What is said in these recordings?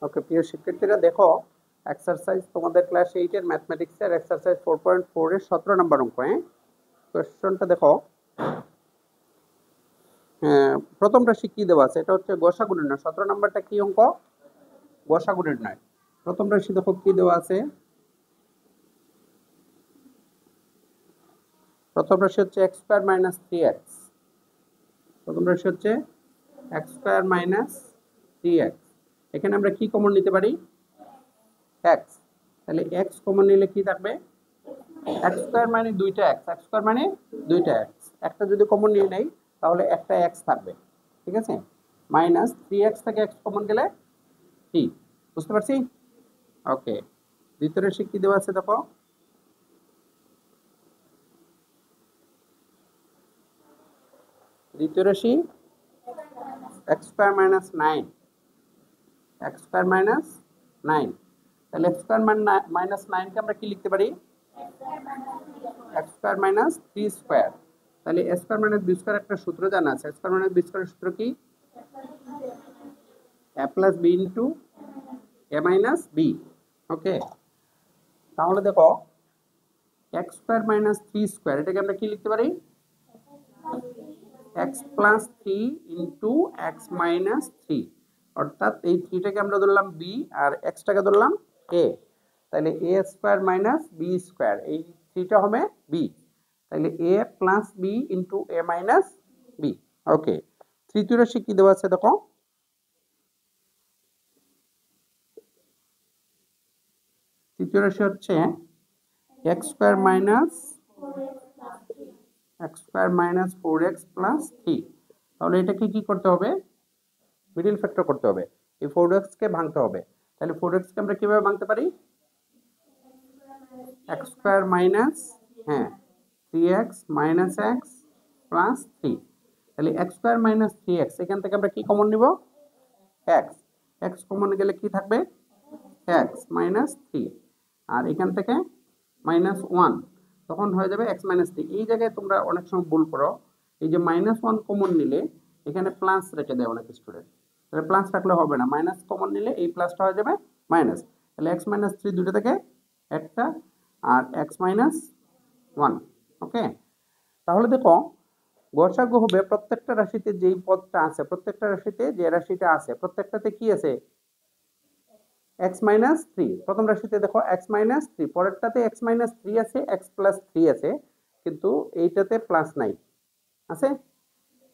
ওকে প্রিয় শিক্ষার্থীরা, দেখো এক্সারসাইজ তোমাদের ক্লাস 8 এর ম্যাথমেটিক্সের এক্সারসাইজ 4.4 এর 17 নম্বর অঙ্ক। কোশ্চেনটা দেখো। প্রথম রাশি কি দেওয়া আছে? এটা হচ্ছে গসাগু নির্ণয়। 17 নম্বরটা কি অঙ্ক? গসাগু নির্ণয়। প্রথম রাশি দেখো কি দেওয়া আছে। প্রথম রাশি হচ্ছে x স্কয়ার মাইনাস 3x। প্রথম রাশি হচ্ছে x স্কয়ার মাইনাস 3x। এখানে আমরা কি কমন নিতে পারি? x। তাহলে x কমন নিলে কি থাকবে? x স্কয়ার মানে দুইটা x, x স্কয়ার মানে দুইটা x। একটা যদি কমন নিয়ে নেই তাহলে একটা x থাকবে, ঠিক আছে? মাইনাস 3x থেকে x কমন গেলে 3। বুঝতে পারছি? ওকে, দ্বিতীয় রাশি কি দেওয়া আছে দেখো। দ্বিতীয় রাশি x square minus 9। x square minus 9। তাহলে x স্কয়ার মাইনাস 9 কে আমরা কি লিখতে পারি? x square minus 3 square. তাহলে a square minus b square একটা সূত্র জানা আছে। a স্কয়ার মাইনাস b স্কয়ারের সূত্র কি? a plus b into a minus b। ওকে, তাহলে দেখো x স্কয়ার মাইনাস 3 স্কয়ার এটাকে আমরা কি লিখতে পারি? x plus 3 into x minus 3। অর্থাৎ এই 3 টাকে আমরা ধরলাম b আর x টাকে ধরলাম a। তাহলে a square minus b square, এই 3 টা হবে b। তাহলে a plus b into a minus b। ওকে, তৃতীয় রাশি কি দেওয়া আছে দেখো। তৃতীয় রাশি হচ্ছে x square minus 4x plus 3। তাহলে এটাকে কি করতে হবে? মিডল ফ্যাক্টর করতে হবে। এই 4x কে ভাঙতে হবে। তাহলে 4x কে আমরা কিভাবে ভাঙতে পারি? x square minus 3x minus x plus 3। তাহলে x স্কয়ার মাইনাস 3x এখান থেকে আমরা কি কমন নিব? x। x কমন গেলে কি থাকবে? x minus 3। আর এখান থেকে মাইনাস 1, তখন হয়ে যাবে x মাইনাস 3। এই জায়গায় তোমরা অনেক সময় ভুল করো। এই যে মাইনাস 1 কমন নিলে এখানে প্লাস রেখে দেয় অনেক স্টুডেন্ট। তাহলে প্লাস রাখলে হবে না, মাইনাস কমন নিলে এই প্লাসটা হয়ে যাবে মাইনাস। তাহলে x মাইনাস 3 দুটো থেকে একটা, আর x মাইনাস 1। ওকে, তাহলে দেখো গসাগু হবে প্রত্যেকটা রাশিতে যেই পদটা আছে, প্রত্যেকটা রাশিতে যে রাশিটা আছে প্রত্যেকটাতে কি আছে? x minus 3। প্রথম রাশিতে দেখো x মাইনাস 3, পরেরটাতে x মাইনাস 3 আছে, x প্লাস 3 আছে, কিন্তু এইটাতে প্লাস নাই। আছে?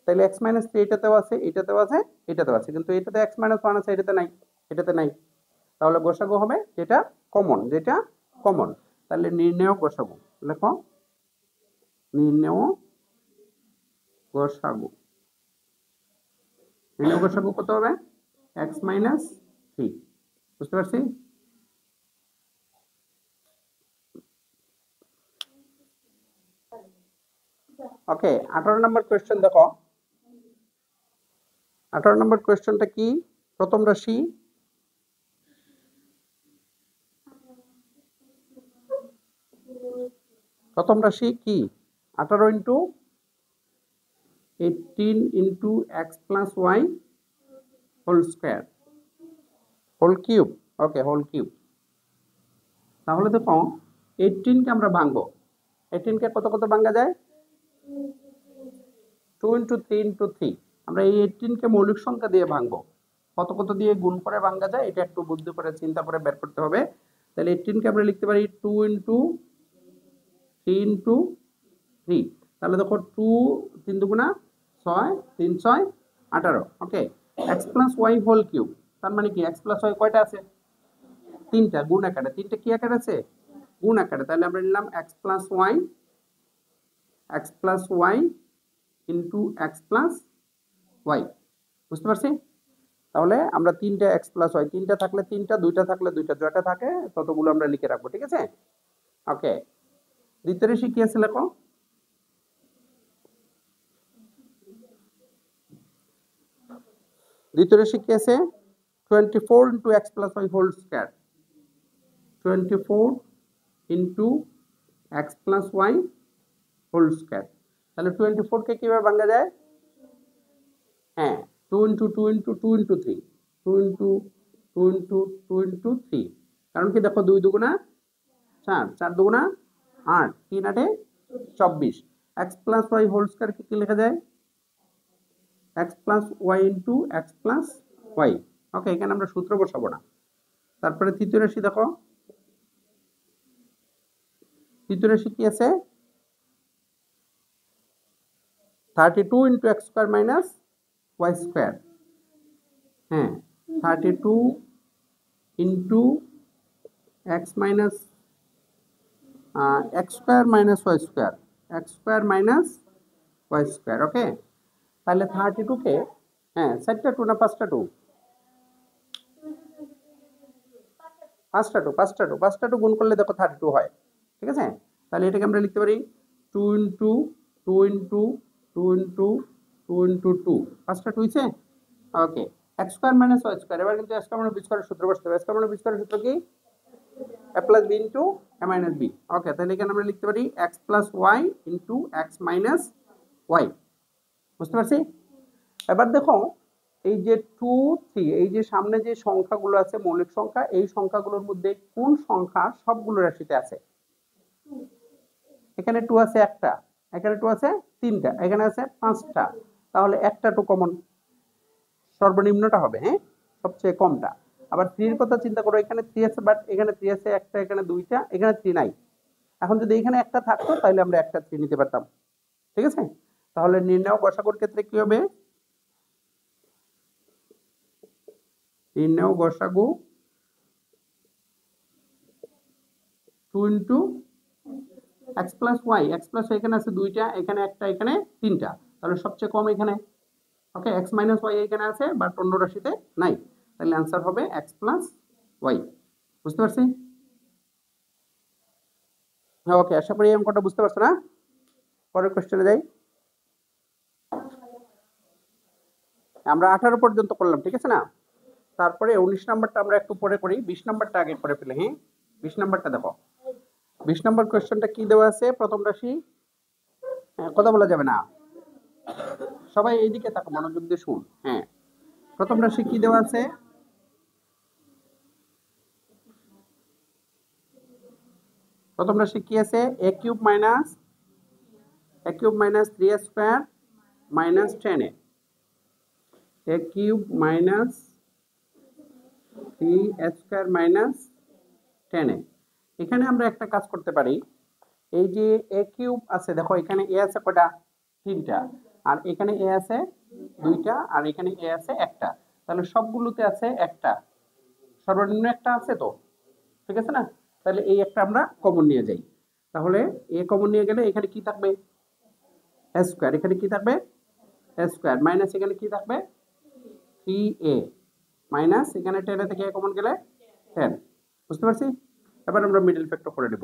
তাহলে x মাইনাস 3 এটাতেও আছে, এটাতেও আছে, এটাতেও আছে, কিন্তু এটাতে x মাইনাস 1 আছে, এটাতে নাই, এটাতে নাই। তাহলে গসাগু হবে যেটা কমন, যেটা কমন। তাহলে নির্ণেয় গসাগু লেখো। নির্ণেয় গসাগু। নির্ণেয় গসাগু কত হবে? x minus 3। বুঝতে পারছি? ওকে, 18 নম্বর কোয়েশ্চেন দেখো। 18 নম্বর কোয়েশ্চেনটা কি? প্রথম রাশি কি? 18 into 18 into x plus Y whole square, whole cube. Okay, whole cube. তাহলে দেখো 18 কে আমরা ভাঙবো। 18 কে কত কত ভাঙা যায়? 2 ইন্টু 3 ইন্টু 3। আমরা এই 18 কে মৌলিক সংখ্যা দিয়ে ভাঙবো। কত কত দিয়ে গুণ করে ভাঙা যায় এটা একটু বুদ্ধি করে চিন্তা করে বের করতে হবে। তাহলে 18 কে আমরা লিখতে পারি 2 ইন্টু 3 ইন্টু 3। তাহলে দেখো 2 3 দুগুণা 6, 3 6 18। Okay, X plus Y whole cube. তার মানে কি এক্স প্লাস ওয়াই কয়টা আছে? 3টা। গুণ আকারে 3টা কি আকারে আছে? গুণ আকারে। তাহলে আমরা নিলাম x plus Y into x plus y. বুঝতে পারছি? তাহলে আমরা 3টা এক্স প্লাস ওয়াই, 3টা থাকলে 3টা, 2টা থাকলে 2টা, যটা থাকে ততগুলো আমরা লিখে রাখবো, ঠিক আছে? ওকে, দ্বিতীয় রাশি কি আছে লেখো। দ্বিতীয় রাশি কি আছে? 24 into x plus Y whole square. 24 into x plus Y whole square. তাহলে 24 কে কিভাবে ভাঙা যায়? 2 into 2 into 2 into 3, 2 into 2 into 2 into 3, কারণ কি দেখো 2 দুগুণা 4, 4 দুগুণা 8, 3 8 24, X plus Y whole square কি লেখা যায়, X plus Y into x plus Y. Okay, এখানে আমরা সূত্র বসাবো না। তারপরে তৃতীয় রাশি দেখো, তৃতীয় রাশি কি আছে, 32 into X square minus Y square. হ্যাঁ, 32 into x minus X square minus Y square, X square minus Y square. Okay, তাহলে 32 কে, হ্যাঁ 4টা 2 না 5টা 2, 5টা 2 গুণ করলে দেখো 32 হয়। ঠিক আছে, তাহলে এটাকে আমরা লিখতে পারি 2 ইন্টু 2 ইন্টু 2 ইন্টু 2 ইন্টু 2, 5টা 2 হয়েছে। Okay, X square minus Y square, এবার কিন্তু এক্স স্কয়ার মাইনাস বি স্কয়ারের সূত্র বসতে হবে। এক্স স্কয়ার মাইনাস বি স্কয়ারের সূত্র কি, a plus B into A minus B. Okay, তাহলে এখানে আমরা লিখতে পারি X plus Y into x minus Y. বুঝতে পারছি? এবার দেখো এই যে 2 3, এই যে সামনে যে সংখ্যাগুলো আছে মৌলিক সংখ্যা, এই সংখ্যাগুলোর মধ্যে কোন সংখ্যা সবগুলো রাশিতে আছে? এখানে 2 আছে একটা, এখানে 2 আছে তিনটা, এখানে আছে 5টা, তাহলে একটা 2 কমন, সর্বনিম্নটা হবে, হ্যাঁ সবচেয়ে কমটা। আবার 3 এর কথা চিন্তা করো, এখানে 3 আছে বাট এখানে 3 আছে একটা, এখানে 2টা, এখানে 3 নাই। এখন যদি এখানে একটা থাকতো তাহলে আমরা একটা 3 নিতে পারতাম। ঠিক আছে, তাহলে নির্ণয় গসাগুর ক্ষেত্রে কি হবে, নির্ণয় গসাগু 2 into x plus y, x plus এখানে আছে 2টা, এখানে একটা, এখানে 3টা, তাহলে সবচেয়ে কম এখানে। ওকে, এক্স মাইনাস ওয়াই এখানে আছে বাট অন্য রাশিতে নাই, তাহলে आंसर হবে এক্স প্লাস ওয়াই। বুঝতে পারছি? হ্যাঁ, ওকে, আশা করি এই অঙ্কটা বুঝতে পারছো না। পরের কোশ্চেনে যাই। আমরা 18 পর্যন্ত করলাম, ঠিক আছে না? তারপরে 19 নাম্বারটা আমরা একটু পরে করি, 20 নাম্বারটা আগে করে ফেলে। হ্যাঁ, 20 নাম্বারটা দেখো, 20 নাম্বার কোশ্চেনটা কি দেওয়া আছে, প্রথম রাশি, কথা বলা যাবে না, সবাই এইদিকে তাকাও, মনোযোগ দিয়ে শুন। হ্যাঁ, প্রথম রাশি কি দেওয়া আছে, প্রথম রাশি কি আছে, a cube minus 3a square minus 10a, a cube minus 3a square minus 10a। এখানে আমরা একটা কাজ করতে পারি, এই যে a কিউব আছে দেখো, এখানে a আছে কয়টা, 3টা, আর এখানে a আছে 2টা, আর এখানে a আছে একটা, তাহলে সবগুলোতে আছে একটা, সর্বনিম্ন একটা আছে তো, ঠিক আছে না? তাহলে এই একটা আমরা কমন নিয়ে যাই, তাহলে a কমন নিয়ে গেলে এখানে কি থাকবে, a স্কয়ার, এখানে কি থাকবে, a স্কয়ার, মাইনাস এখানে কি থাকবে 3a, মাইনাস এখানে 10 থেকে a কমন গেলে 10। বুঝতে পারছি? এবার আমরা মিডল ফ্যাক্টর করে দেব।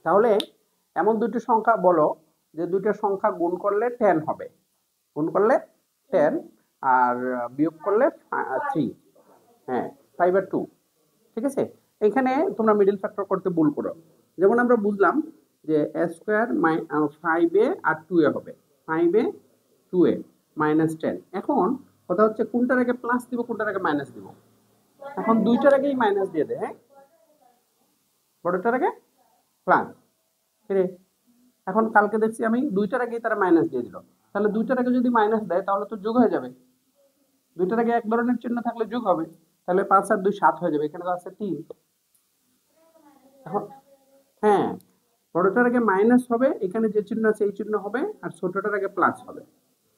তাহলে এমন দুটো সংখ্যা বলো যে দুটো সংখ্যা গুণ করলে 10 হবে, গুণ করলে 10 আর বিয়োগ করলে 3, হ্যাঁ 5 আর 2। ঠিক আছে, এখানে তোমরা মিডল ফ্যাক্টর করতে ভুল করো। যেমন আমরা বুঝলাম যে a square 5a R 2a হবে, 5a 2a মাইনাস 10। এখন কথা হচ্ছে কোনটার আগে প্লাস দিব, কোনটার আগে মাইনাস দিব। এখন দুইটার আগেই মাইনাস দিয়ে দে, হ্যাঁ বড়টার আগে প্লাস। এখন কালকে দেখছি আমি দুইটার আগেই তারা মাইনাস দিয়ে দিল, তাহলে দুইটার আগে যদি মাইনাস দেয় তাহলে তো যোগ হয়ে যাবে, দুইটার আগে এক ধরনের চিহ্ন থাকলে যোগ হবে, তাহলে 5 আর 2 7 হয়ে যাবে, এখানে তো আছে 3। এখন হ্যাঁ, বড়টার আগে মাইনাস হবে, এখানে যে চিহ্ন আছে এই চিহ্ন হবে, আর ছোটটার আগে প্লাস হবে।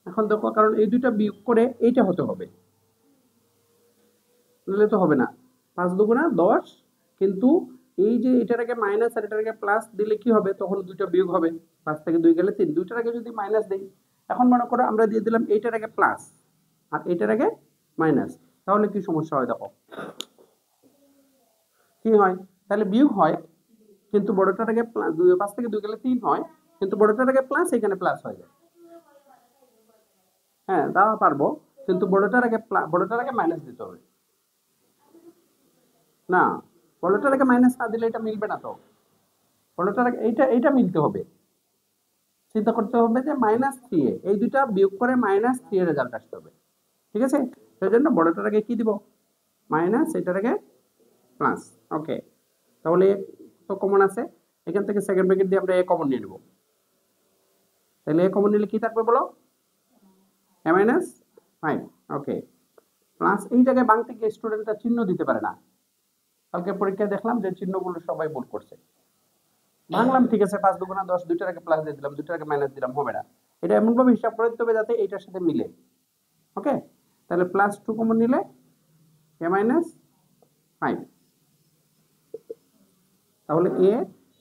এখন দেখো, কারণ এই দুইটা বিয়োগ করে এইটা হতে হবে, নাহলে তো হবে না, 5 দুগুণা 10, কিন্তু এই যে এটার আগে মাইনাস আর এটার আগে প্লাস দিলে কি হবে, তখন দুইটা বিয়োগ হবে, 5 থেকে 2 গেলে 3, দুইটার আগে যদি মাইনাস দেই, এখন মনে করো আমরা দিয়ে দিলাম এইটার আগে প্লাস আর এইটার আগে মাইনাস, তাহলে কি সমস্যা হয় দেখো, কি হয়, তাহলে বিয়োগ হয়, কিন্তু বড়টার আগে 5 থেকে 2 গেলে 3 হয়, কিন্তু বড়টার আগে প্লাস, এখানে প্লাস হয়ে যায়। হ্যাঁ তা পারবো, কিন্তু বড়টার আগে মাইনাস দিতে হবে না, বড়টার আগে মাইনাস না দিলে এটা মিলবে না তো, বড়টার আগে এইটা মিলতে হবে। চিন্তা করতে হবে যে -3a, এই দুইটা বিয়োগ করে -3 এর রেজাল্ট আসতে হবে। ঠিক আছে, সেই জন্য বড়টার আগে কি দিব, মাইনাস এটার আগে প্লাস। ওকে, তাহলে তো কমন আছে, এখান থেকে সেকেন্ড ব্র্যাকেট দিয়ে আমরা এ কমন নিয়ে নেব। তাহলে এ কমন নিলে কি থাকবে বলো? এ মাইনাস 5। ওকে, প্লাস এই জায়গায় বাংতে গিয়ে স্টুডেন্টরা চিহ্ন দিতে পারে না। কালকে পরীক্ষায় দেখলাম যে চিহ্নগুলো সবাই ভুল করছে। ভাঙলাম, ঠিক আছে, 5 দুগুণা 10, দুইটার আগে প্লাস দিয়ে দিলাম, দুইটার আগে মাইনাস দিলাম, হবে না। এটা এমন ভাবে হিসাব করে দিতে হবে যাতে এইটার সাথে মিলে। ওকে, তাহলে প্লাস 2 কমন নিলে এ মাইনাস 5, তাহলে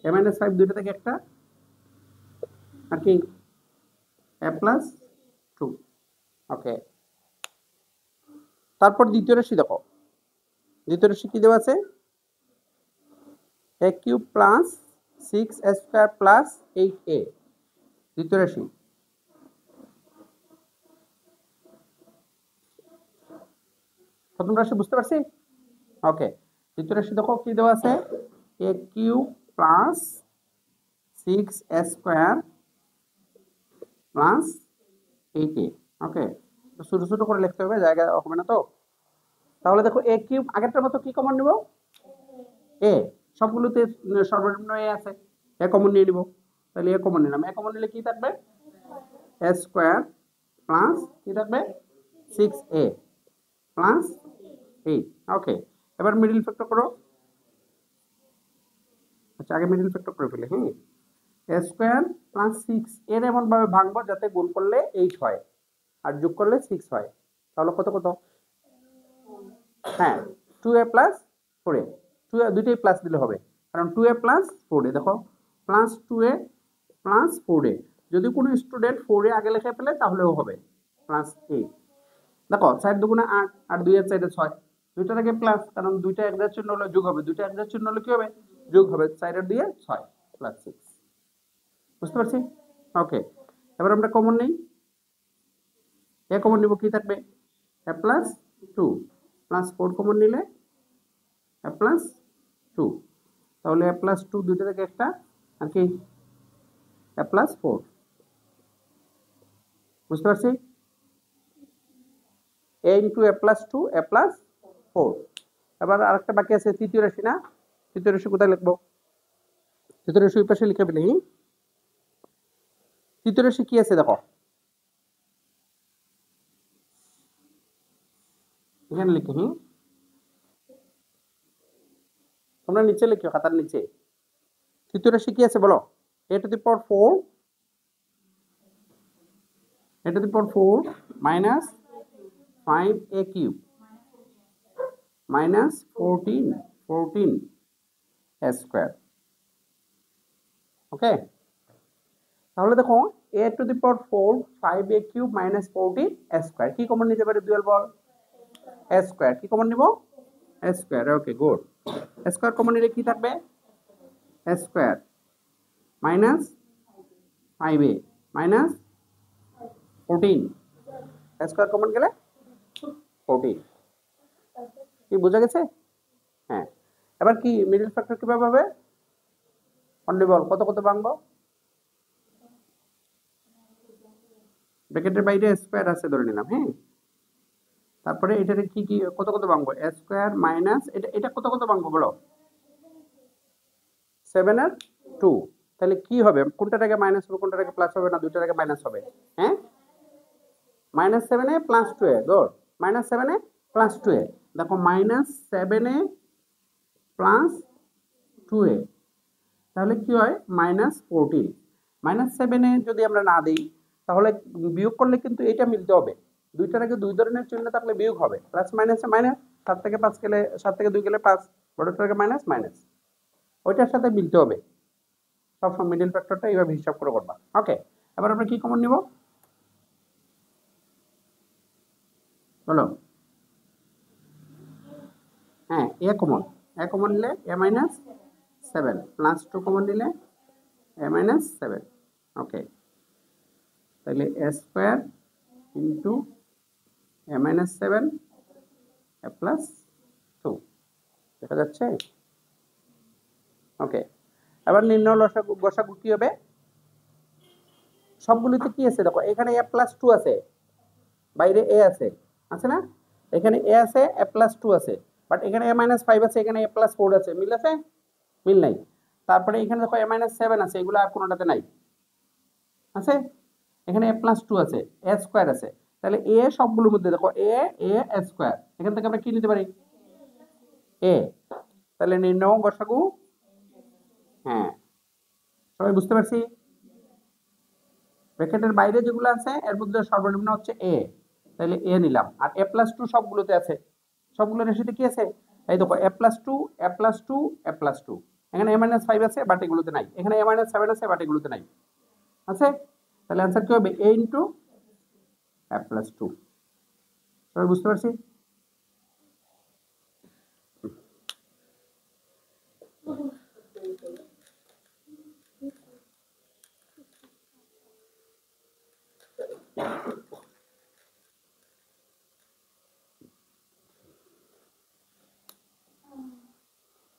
এ মাইনাস 5 দুইটা থেকে একটা, আর কি এ প্লাস 2। ওকে, তারপর দ্বিতীয় রাশি দেখো, দ্বিতীয় রাশি কি দেওয়া আছে? a cube plus 6a square plus 8a, দ্বিতীয় রাশি। প্রথম রাশি বুঝতে পারছি? ওকে, দ্বিতীয় রাশি দেখো কি দেওয়া আছে? a cube plus 6a square plus 8a। ওকে, ছোট ছোট করে লিখতে হবে, জায়গা হবে না তো। তাহলে দেখো a কিউব আগেরটার মতো কি কমন নিব? a, সবগুলোতে সর্বনিম্ন a আছে, a কমন নিয়ে নিব। তাহলে a কমন নিলাম, a কমন নিলে কি থাকবে? a স্কয়ার প্লাস কি থাকবে? 6a plus 8। ওকে, এবার মিডল ফ্যাক্টর করো। আচ্ছা, আগে মিডল ফ্যাক্টর করে ফেলে। হ্যাঁ, a স্কয়ার প্লাস 6 এর এমন ভাবে ভাঙবো যাতে গুণ করলে 8 হয় আর যোগ করলে 6 হয়। তাহলে কত কত? হ্যাঁ, 2a প্লাস 4a, 2a দুইটাই প্লাস দিলে হবে, কারণ 2a প্লাস 4a। দেখো, প্লাস 2a প্লাস 4a, যদি কোনো স্টুডেন্ট 4a আগে লিখে ফেলে তাহলেও হবে প্লাস 8। দেখো 4 দুগুণে 8 আর 2 এর 4 6, দুইটার আগে প্লাস, কারণ দুইটা একদার চিহ্ন হলে যোগ হবে, দুইটা একদার চিহ্ন হলে কি হবে? যোগ হবে। 4 এর 2 6 প্লাস 6। বুঝতে পারছি? ওকে, এবার আমরা কমন নেই, এ কমন নিব, কি থাকবে? এ প্লাস 2 প্লাস 4 কমন নিলে এ প্লাস 2, তাহলে এ প্লাস 2 দুইটা থেকে একটা, আর কি এ প্লাস 4। বুঝতে পারছি? a into A plus 2 A plus 4। এবার আরেকটা বাকি আছে তৃতীয় রাশি না? তৃতীয় রাশি কোথায় লিখবো? তৃতীয় রাশি ওই পাশে লিখে ফেলি। তৃতীয় রাশি কি আছে দেখো, এখানে লিখি। তোমরা নিচে লিখো, খাতার নিচে। তৃতীয় রাশি কি আছে বলো? a to the power 4, a to the power 4 minus 5a cube minus 14a square. Okay, তাহলে দেখো a to the power 4 5a cube minus 14a square, কি কমন নিতে পারে? ডুয়াল বল a স্কয়ার, কি কমন নিব? a square. Okay, good. a square common নিলে কি থাকবে? a square minus 5a minus 14, a square common গেলে 14। কি বোঝা গেছে? হ্যাঁ, এবার কি মিডল ফ্যাক্টর কিভাবে হবে? অনলি বল কত কত ভাঙবো? ব্র্যাকেটের বাইরে স্কয়ার আছে ধরে নিলাম। হ্যাঁ, তারপরে এটারে কি কি কত কত ভাঙবো? a স্কয়ার মাইনাস এটা কত কত ভাঙবো বলো? 7 আর 2। তাহলে কি হবে? কোনটার আগে মাইনাস হবে, কোনটার আগে প্লাস হবে? না, দুইটার আগে মাইনাস হবে। হ্যাঁ, minus 7a plus 2a, good. Minus 7a plus 2a, দেখো মাইনাস 7a প্লাস 2a, তাহলে কি হয়? মাইনাস 14। মাইনাস 7a যদি আমরা না দিই তাহলে বিয়োগ করলে কিন্তু এটা মিলতে হবে। দুইটার আগে দুই ধরনের চিহ্ন থাকলে বিয়োগ হবে, প্লাস মাইনাসে মাইনাস, 7 থেকে 5 গেলে 7 থেকে 2 গেলে 5, বড়টার আগে মাইনাস মাইনাস, ওইটার সাথে মিলতে হবে। সবসময় মিডল ফ্যাক্টরটা এইভাবে হিসাব করে করবা। ওকে, এবার আমরা কি কমন নিব বলো? হ্যাঁ, এ কমন, এ কমন নিলে এ মাইনাস 7 প্লাস 2 কমন নিলে এ মাইনাস 7। ওকে, তাহলে এ square into A minus 7 A plus 2, দেখা যাচ্ছে? ওকে, এবার নির্ণয় লসাগু গসাগু কি হবে? সবগুলোতে কি আছে দেখো, এখানে এ প্লাস 2 আছে, বাইরে এ আছে, আছে না? এখানে এ আছে, এ প্লাস 2 আছে, বাট এখানে a মাইনাস ফাইভ আছে, এখানে a প্লাস ফোর আছে, মিল আছে? মিল নাই। তারপরে এখানে দেখো a মাইনাস সেভেন আছে, এগুলো আর কোনোটাতে নাই, আছে? এখানে a প্লাস টু আছে, a স্কোয়ার আছে, তাহলে a সবগুলোর মধ্যে দেখো a স্কোয়ার, এখান থেকে আমরা কি নিতে পারি? a। তাহলে নির্ণয় গসাগু, হ্যাঁ সবাই বুঝতে পারছি? ব্র্যাকেটের বাইরে যেগুলো আছে এর মধ্যে সর্বনিম্ন হচ্ছে a, তাহলে a নিলাম। আর a প্লাস টু সবগুলোতে আছে, সবগুলো রাশিতে কি আছে? এই দেখো a plus two, a plus two, a plus two. এখানে a মাইনাস ফাইভ আছে, বাট এগুলোতে নাই। এখানে a মাইনাস সেভেন আছে, বাট এগুলোতে নাই, আছে? তাহলে অ্যান্সার কি হবে? a into a plus two. সবাই বুঝতে পারছি?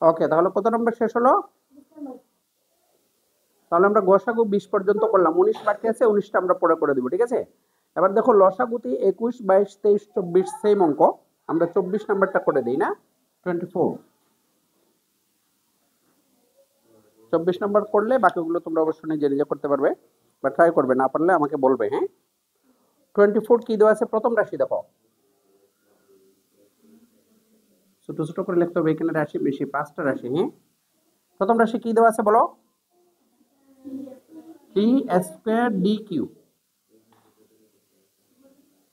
ওকে, তাহলে কত নম্বর শেষ হলো? তাহলে আমরা গসাগু 20 পর্যন্ত করলাম, 19 বাকি আছে, 19টা আমরা পরে করে দিব, ঠিক আছে? এবার দেখো লসাগুতে 21, 22, 23, 24 সেম অঙ্ক, আমরা 24 নাম্বারটা করে দিই না, 24। 24 নাম্বার করলে বাকিগুলো তোমরা অবশ্যই নিজে নিজে করতে পারবে, বা ট্রাই করবে, না পারলে আমাকে বলবে, হ্যাঁ? 24 কি দেওয়া আছে? প্রথম রাশি দেখো, ছোট ছোট করে লিখতে হবে, এখানে রাশি বেশি, 5টা রাশি, হ্যাঁ? প্রথম রাশি কি দেওয়া আছে বলো? 3 square D cube,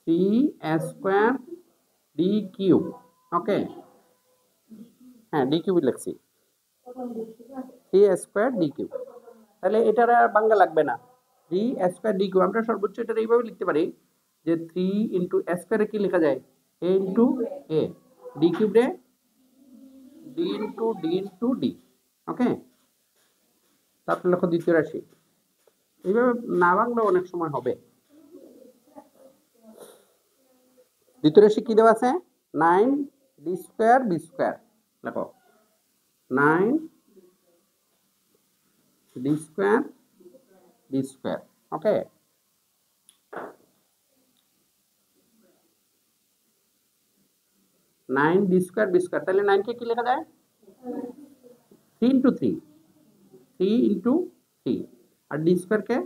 3 square D cube, okay? হ্যাঁ ডি কিউব লিখছি, 3 স্কয়ার ডি কিউব। তাহলে এটার আর বাংলা লাগবে না, 3 স্কয়ার ডি কিউব। আমরা সর্বোচ্চ এটা এইভাবে লিখতে পারি যে 3 ইন্টু স্কয়ারে কি লেখা যায়? a into a, D cube রে ডি ইন্টু ডি, ওকে? তারপর লেখো দ্বিতীয় রাশি, এইভাবে না বাংলা অনেক সময় হবে। দ্বিতীয় রাশি কি দেওয়া আছে? 9 ডি স্কয়ার বি স্কয়ার, লেখো 9 D square B square, okay? 9 D square B square, তাহলে 9 কে কি লেখা যায়? 3 ইন্টু 3, 3 ইন্টু 3, আর ডি স্কয়ার কে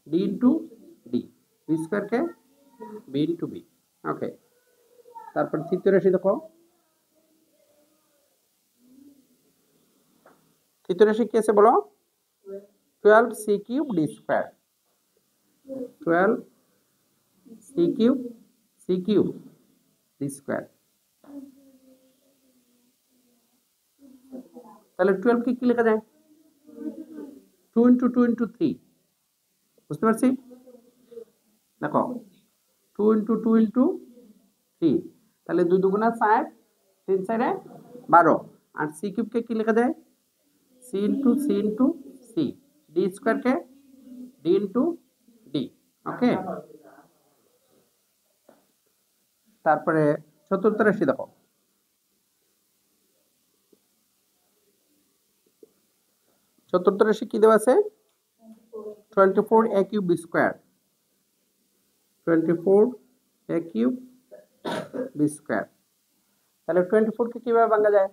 D into D, B square কে বি ইন্টু বি, ওকে? তারপর তৃতীয় রাশি দেখো, তৃতীয় রাশি কি আছে বলো? 12 C cube D square, 12 C cube D square. তাহলে 12 কে কি লেখা যায়? 2 ইন্টু 2 ইন্টু 3, বুঝতে পারছি? দেখো 2 ইন্টু 2 ইন্টু 3, তাহলে 2 দুগুণা 4, 3 4 12, আর সি কিউব কে কি লেখা যায়? C into C, D square কে ডি ইন্টু ডি, ওকে? তারপরে চতুর্থ রাশি দেখো, চতুর্থ রাশি কি দেওয়া আছে? 24 a cube B square, 24 a cube B square. তাহলে 24 কে কিভাবে ভাঙা যায়?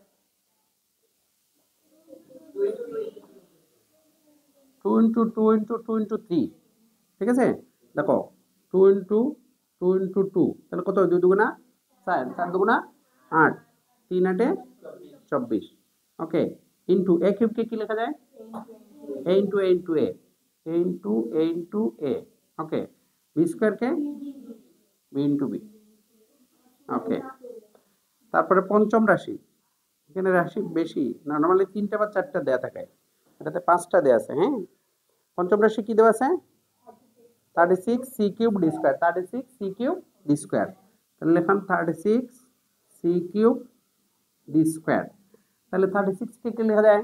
2 ইন্টু 2 ইন্টু 2 ইন্টু 3, ঠিক আছে? দেখো 2 ইন্টু 2 ইন্টু 2, তাহলে কত? 2 দুগুণা 4, 4 দুগুণা 8, 3 8 24, ওকে? ইন্টু a কিউব কে কি লেখা যায়? a into a into a, a into a into a, okay? B square কে বি ইন্টু বি, ওকে? তারপরে পঞ্চম রাশি, এখানে রাশি বেশি, নরমালি 3টা বা 4টা দেয়া থাকে, এটাতে 5টা দেয়া আছে, হ্যাঁ? পঞ্চম রাশি কি দেওয়া আছে? 36 C cube D square, 36 C cube D square, তাহলে লিখলাম 36 সি কিউব ডি স্কয়ার। তাহলে 36 কে কি লেখা যায়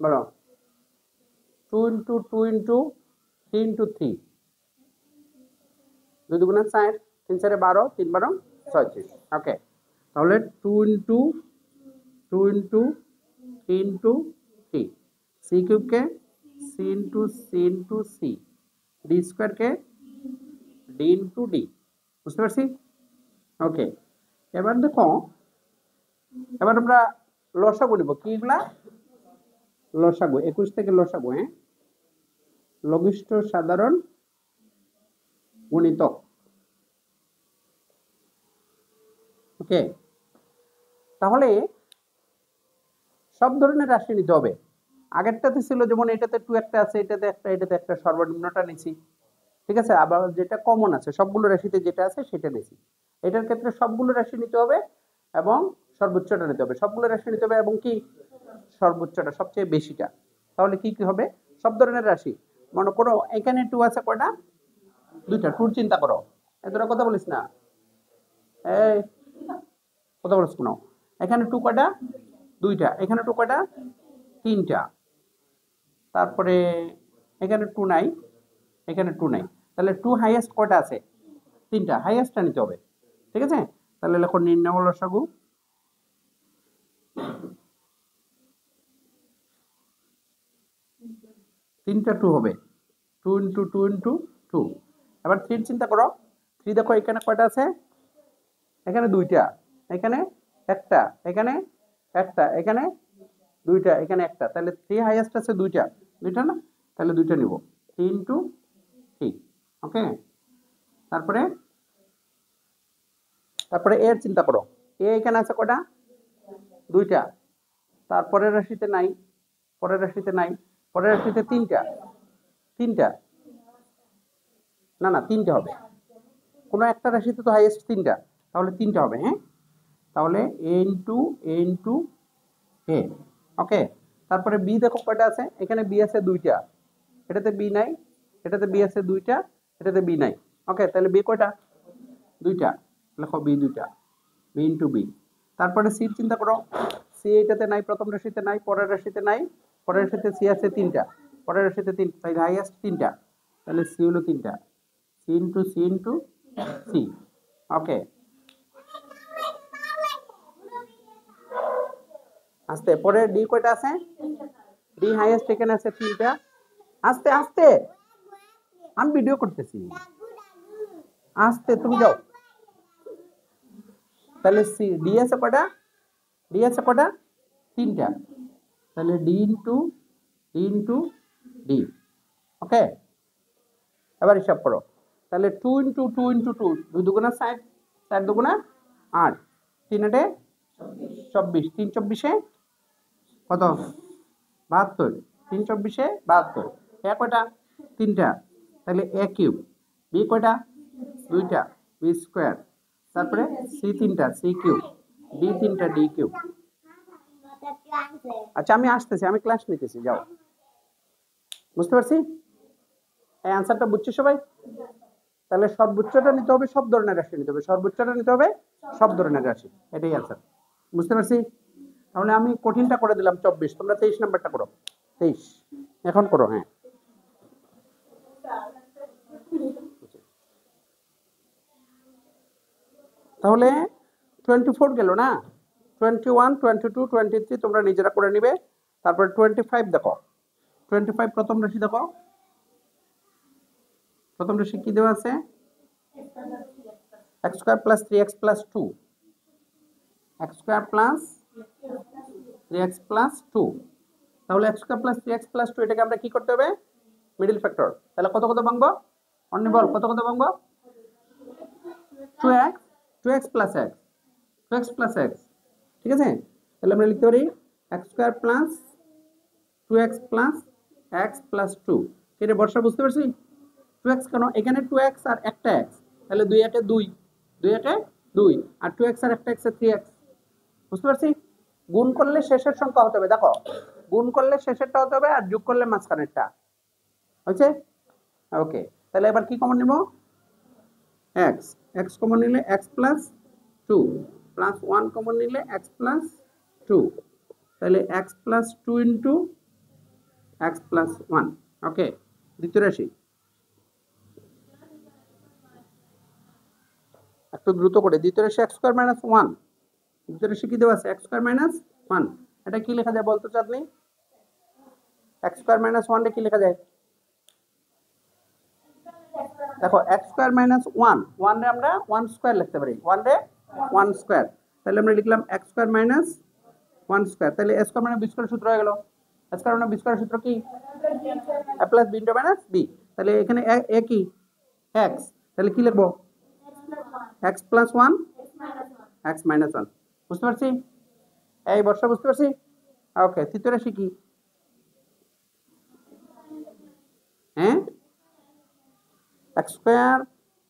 বলো? 2 ইন্টু 2 ইন্টু 3 ইন্টু 3, 2 দুগুণা 4, 3 4 12, 3 12 36, ওকে? তাহলে 2 into 2 into 3 into 3, C cube কে C into C, D square কে ডি ইন্টু ডি, বুঝতে পারছি? ওকে, এবার দেখো, এবার আমরা লসাগু নিব। কি এগুলা? লসাগু। 21 থেকে লসাগু, হ্যাঁ, লঘিষ্ঠ সাধারণ গুণিতক। ওকে, তাহলে সব ধরনের রাশি নিতে হবে। আগেরটাতে ছিল যেমন এটাতে 2 একটা আছে, এটাতে একটা, এটাতে একটা, সর্বনিম্নটা নিছি, ঠিক আছে। আবার যেটা কমন আছে সবগুলো রাশিতে যেটা আছে সেটা নিছি। এটার ক্ষেত্রে সবগুলো রাশি নিতে হবে এবং সর্বোচ্চটা নিতে হবে। সবগুলো রাশি নিতে হবে এবং কি সর্বোচ্চটা, সবচেয়ে বেশিটা। তাহলে কি কি হবে? সব ধরনের রাশি। মনে করো এখানে 2 আছে কয়টা? 2টা। 2 চিন্তা করো। এতটা কথা বলিস না, এই কথা বলিস না। এখানে 2 কয়টা? 2টা। এখানে 2 কয়টা? 3টা। তারপরে এখানে 2 নাই, এখানে 2 নাই। তাহলে 2 হাইয়েস্ট কয়টা আছে? 3টা। হাইয়েস্টটা নিতে হবে, ঠিক আছে। তাহলে লেখো নির্ণয় লসাগু। তিনটা 2 হবে, 2 ইন্টু 2 ইন্টু 2। এবার 3 চিন্তা করো। 3 দেখো এখানে কয়টা আছে? এখানে 2টা, এখানে একটা, এখানে একটা, এখানে 2টা, এখানে একটা। তাহলে 3 হাইয়েস্ট আছে 2টা, 2টা না? তাহলে 2টা নিব, 3 ইন্টু 3। ওকে, তারপরে তারপরে এর চিন্তা করো। এ এখানে আছে কয়টা? 2টা। তারপরের রাশিতে নাই, পরের রাশিতে নাই, পরের রাশিতে 3টা, 3টা না, না 3টা হবে। কোনো একটা রাশিতে তো হাইয়েস্ট 3টা, তাহলে 3টা হবে, হ্যাঁ। তাহলে এ ইন্টু এ ইন্টু এ। ওকে, তারপরে বি দেখো কয়টা আছে? এখানে বি আছে 2টা, এটাতে বি নাই, এটাতে বি আছে 2টা, এটাতে বি নাই। ওকে, তাহলে বি কয়টা? 2টা। লেখো বি 2টা, বি ইন্টু বি। তারপরে সি চিন্তা করো। সি এটাতে নাই, প্রথম রাশিতে নাই, পরের রাশিতে নাই, পরের রাশিতে সি আছে 3টা, পরের রাশিতে 3, তাই হাইয়েস্ট 3টা। তাহলে সি হলো 3টা, C into C into C. Okay, আস্তে। পরে ডি কয়টা আছে? ডি হাইয়েস্ট এখানে আছে 3টা। আস্তে আস্তে, আমি ভিডিও করতেছি, আস্তে তুমি যাও। তাহলে সি ডি আছে কয়টা? ডি আছে কয়টা? 3টা। তাহলে D into D into D. Okay, এবার হিসাব করো। তাহলে 2 ইন্টু 2 ইন্টু 2, 2 দুগুণা 60, 4 দুগুণা 8, 3 আটে 24, 3 24-এ কত? 72, 3 24-এ 72। এ কয়টা? 3টা। তাহলে এ কিউব। বি কয়টা? 2টা, বি স্কোয়ার। তারপরে সি 3টা, সি কিউব। ডি 3টা, ডি কিউব। আচ্ছা আমি আসতেছি, আমি ক্লাস নিতেছি, যাও। বুঝতে পারছি? এই অ্যান্সারটা বুঝছি সবাই? তাহলে সর্বোচ্চটা নিতে হবে, সব ধরনের রাশি নিতে হবে, সর্বোচ্চটা নিতে হবে সব ধরনের রাশি, এটাই অ্যান্সার। বুঝতে পারছি? তাহলে আমি কঠিনটা করে দিলাম 24, তোমরা 23 নাম্বারটা করো। 23 এখন করো, হ্যাঁ। তাহলে 24 গেল না, 21, 22, 23 তোমরা নিজেরা করে নিবে। তারপরে 25 দেখো। 25 প্রথম রাশি দেখো। প্রথম রাশি কি দেওয়া আছে? x square plus 3x plus 2, x square plus 3x plus 2। তাহলে x square plus 3x plus 2 এটাকে আমরা কি করতে হবে? Middle factor. তাহলে কত কত ভাঙবো? অন্য বল, কত কত ভাঙবো? 2x, 2x plus x, 2x plus x, ঠিক আছে। তাহলে আমরা লিখতে পারি x square plus 2x plus x plus 2। এটা বর্ষা, বুঝতে পারছি? 2x কেন? এখানে 2x আর একটা x, তাহলে 2 একে 2, 2 একে 2, আর 2x আর একটা x এর 3x। বুঝতে পারছি? গুণ করলে শেষের সংখ্যা হতে হবে, দেখো গুণ করলে শেষেরটা হতে হবে আর যোগ করলে মাঝখানেরটা। হয়েছে? ওকে, তাহলে এবার কি কমন নিব? x, x কমন নিলে x প্লাস 2 প্লাস 1 কমন নিলে x প্লাস 2। তাহলে x plus 2 into x plus 1। ওকে, দ্বিতীয় রাশি একটু দ্রুত করে। দ্বিতীয় রাশি x স্কয়ার মাইনাস 1। দ্বিতীয় রাশি কি দেওয়া আছে? x square minus 1। এটা কি লেখা যায় বলতো চাঁদনি? x স্কয়ার মাইনাস 1 টা কি লেখা যায়? দেখো X square minus one, one রে আমরা ওয়ান স্কোয়ার লিখতে পারি, ওয়ান রে ওয়ান স্কোয়ার, তাহলে আমরা লিখলাম X square minus one square, তাহলে এ স্কোয়ার মানে বি স্কোয়ার সূত্র হয়ে গেল। এ স্কোয়ার মানে বি স্কোয়ার সূত্র কি? A plus B into minus B, তাহলে এখানে এ কি? এক্স, তাহলে কি লিখবো? X plus one x minus one. বুঝতে পারছি? এই বর্ষা বুঝতে পারছি? ওকে, তৃতীয় রাশি কি? হ্যাঁ, x square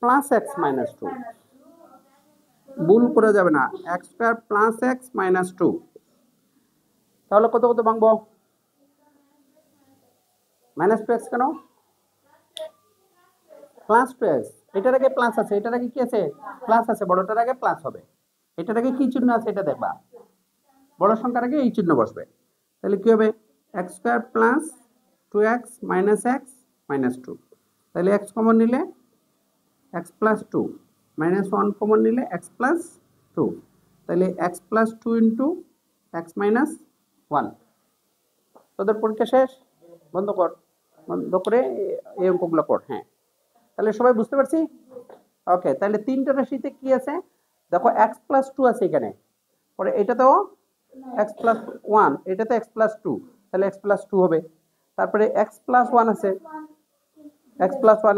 plus x minus two, ভুল করে যাবে না, x square plus x minus two. তাহলে কত কত ভাঙবো? মাইনাস টু এক্স কেন? প্লাস টু এক্স, এটার আগে প্লাস আছে, এটার আগে কি আছে? প্লাস আছে, বড়টার আগে প্লাস হবে। এটার আগে কি চিহ্ন আছে এটা দেখবা, বড় সংখ্যার আগে এই চিহ্ন বসবে। তাহলে কি হবে? X square plus two x minus two, তাহলে এক্স কমন নিলে x plus two, minus one common নিলে এক্স প্লাস টু, তাহলে x plus two into x minus one. তোদের পরীক্ষা শেষ, বন্ধ কর, বন্ধ করে এই অঙ্কগুলো কর। হ্যাঁ, তাহলে সবাই বুঝতে পারছি? ওকে, তাহলে তিনটা রাশিতে কি আছে দেখো, এক্স প্লাস টু আছে এখানে, পরে এটাতেও এক্স প্লাস ওয়ান, এটাতে এক্স প্লাস টু, তাহলে এক্স প্লাস টু হবে। তারপরে এক্স প্লাস ওয়ান আছে, এক্স প্লাস ওয়ান,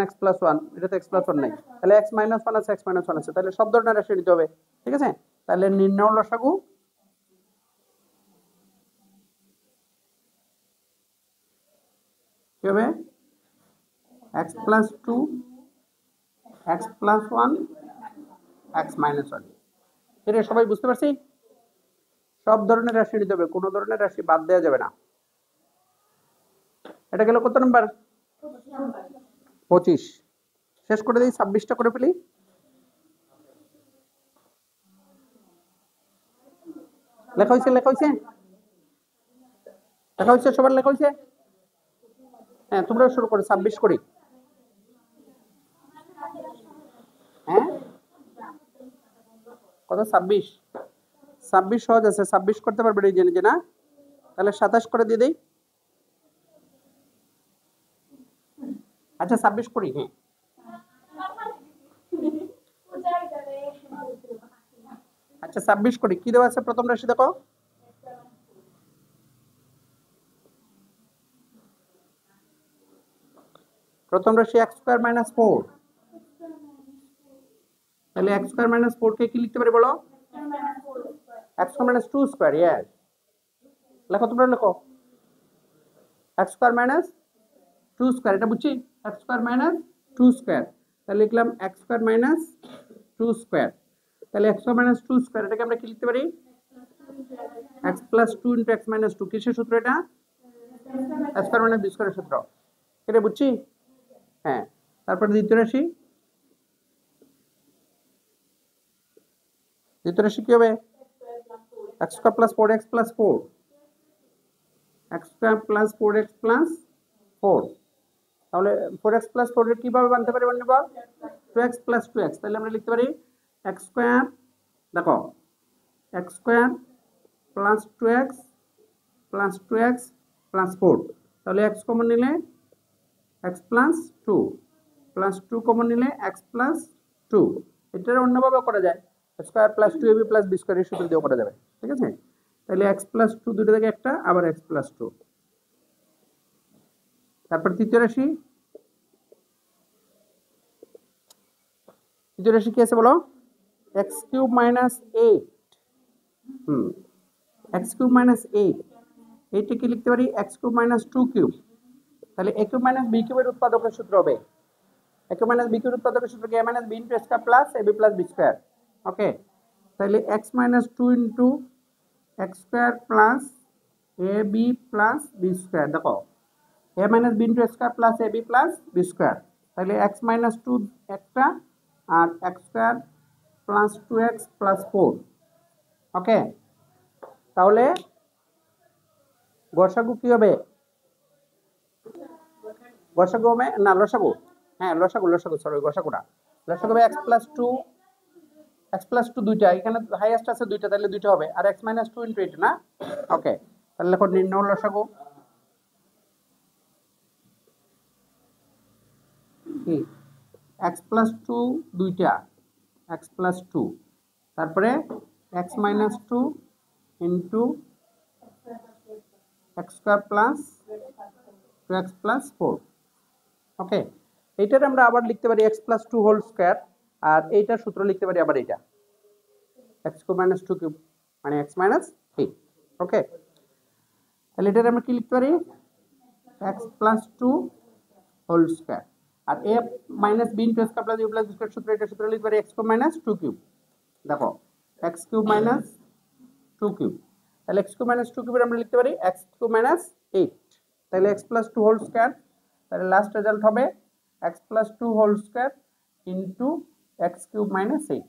এটাতে এক্স প্লাস ওয়ান নাই, তাহলে এক্স মাইনাস ওয়ান আছে, এক্স মাইনাস ওয়ান আছে, তাহলে সব ধরনের রাশি নিতে হবে। ঠিক আছে, তাহলে নির্ণয় লসাগু কি হবে? X plus two x plus one x minus one. এটা সবাই বুঝতে পারছি? সব ধরনের রাশি নিতে হবে, কোনো ধরনের রাশি বাদ দেওয়া যাবে না। এটা গেল কত নাম্বার? 25। শেষ করে দিই, 26টা করে ফেলি। লেখা হয়েছে সবার লেখা হয়েছে? হ্যাঁ, তোমরাও শুরু করো, 26 করি। হ্যাঁ, কত? 26। 26 সহজ আছে, 26 করতে পারবে নিজে না? তাহলে 27 করে দিয়ে দিই। আচ্ছা 26 করি। হ্যাঁ, আচ্ছা 26 করি। কি দেওয়া আছে প্রথম রাশি দেখো, প্রথম রাশি এক্স স্কোয়ার মাইনাস ফোর, তাহলে এক্স স্কোয়ার মাইনাস ফোর কে কি লিখতে পারি বলো? X square minus two square. Yes, লেখো, তোমরা লেখো, X square minus two square, এটা বুঝছি, X square minus two square, তাহলে লিখলাম X square minus two square, তাহলে X square minus two square, এটাকে আমরা কি লিখতে পারি? X plus two into x minus two. কিসের সূত্র এটা? এক্স স্কোয়ার মাইনাস বি স্কোয়ারের সূত্র। এটা বুঝছি? হ্যাঁ, তারপরে দ্বিতীয় রাশি কি হবে? X square plus four X plus four, X square plus four X plus four, তাহলে ফোর এক্স প্লাস ফোর কিভাবে বানতে পারি? বানতে পার two x plus two X, তাহলে আমরা লিখতে পারি এক্স স্কোয়ার, দেখো X square plus two x plus four, তাহলে এক্স কমন নিলে x plus two, plus two common নিলে এক্স প্লাস টু। এটার অন্যভাবে করা যায়, square plus two A B plus B স্কোয়ারের সূত্র দিয়েও করা যাবে। ঠিক আছে, তাহলে এক্স প্লাস টু দুটো থেকে একটা, আবার এক্স প্লাস টু। তারপর তৃতীয় রাশি কি আছে বলো? X cube minus eight, x cube minus eight, এইটা কি লিখতে পারি? X cube minus two cube, তাহলে এ কিউব মাইনাস বি কিউবের উৎপাদকের সূত্র হবে, এ কিউব মাইনাস বি কিউবের উৎপাদকের সূত্র কি? A minus B into square plus A B plus B square. Okay, তাহলে X minus two into X square plus A B plus B square. দেখো A minus B into square plus A B plus B square, তাহলে X minus two একটা, আর X square plus two x plus four. Okay, তাহলে গসাগু কি হবে? গসাগু হবে না, লসাগু। হ্যাঁ, লসাগু সরি, গসাগু না, লসাগু হবে এক্স প্লাস টু দুইটা, এখানে হাইয়েস্ট আছে দুইটা, তাহলে দুইটা হবে, আর X minus two into eight না। ওকে, তাহলে লেখো নির্ণয় লসাগু কি? এক্স প্লাস টু দুইটা, এক্স প্লাস টু, তারপরে X minus two into X square plus two x plus four. Okay, এইটার আমরা আবার লিখতে পারি X plus two whole square, আর এইটার সূত্র লিখতে পারি আবার এইটা X cube minus two cube মানে এক্স মাইনাস থ্রি। ওকে, তাহলে এটার আমরা কি লিখতে পারি X plus two whole square, আর a minus B into square plus u plus b square সূত্র, এটা সূত্র লিখতে পারি x cube minus two cube. দেখো x cube minus two cube, তাহলে এক্স কিউব মাইনাস টু কিউবের আমরা লিখতে পারি এক্স কিউব মাইনাস এইট, তাহলে x plus two whole square, তাহলে লাস্ট রেজাল্ট হবে x plus two whole square into x cube minus eight.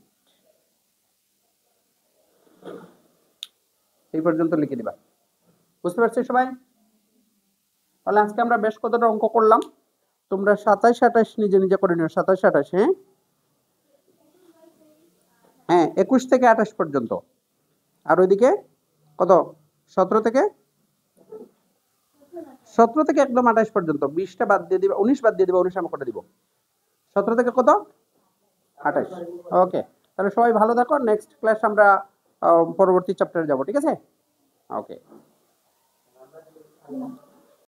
এই পর্যন্ত লিখে দিবা, বুঝতে পারছো সবাই? তাহলে আজকে আমরা বেশ কতটা অঙ্ক করলাম, তোমরা 27 28 নিজে নিজে করে নিও, 27 28, হ্যাঁ হ্যাঁ 21 থেকে 28 পর্যন্ত, আর ওইদিকে কত 17 থেকে একদম 28 পর্যন্ত, 20টা বাদ দিয়ে দিবা, 19 বাদ দিয়ে দিবা, 19 আমি করে দিব, 17 থেকে কত 28। ওকে, তাহলে সবাই ভালো থাকো, নেক্সট ক্লাস আমরা পরবর্তী চ্যাপ্টারে যাব, ঠিক আছে? ওকে।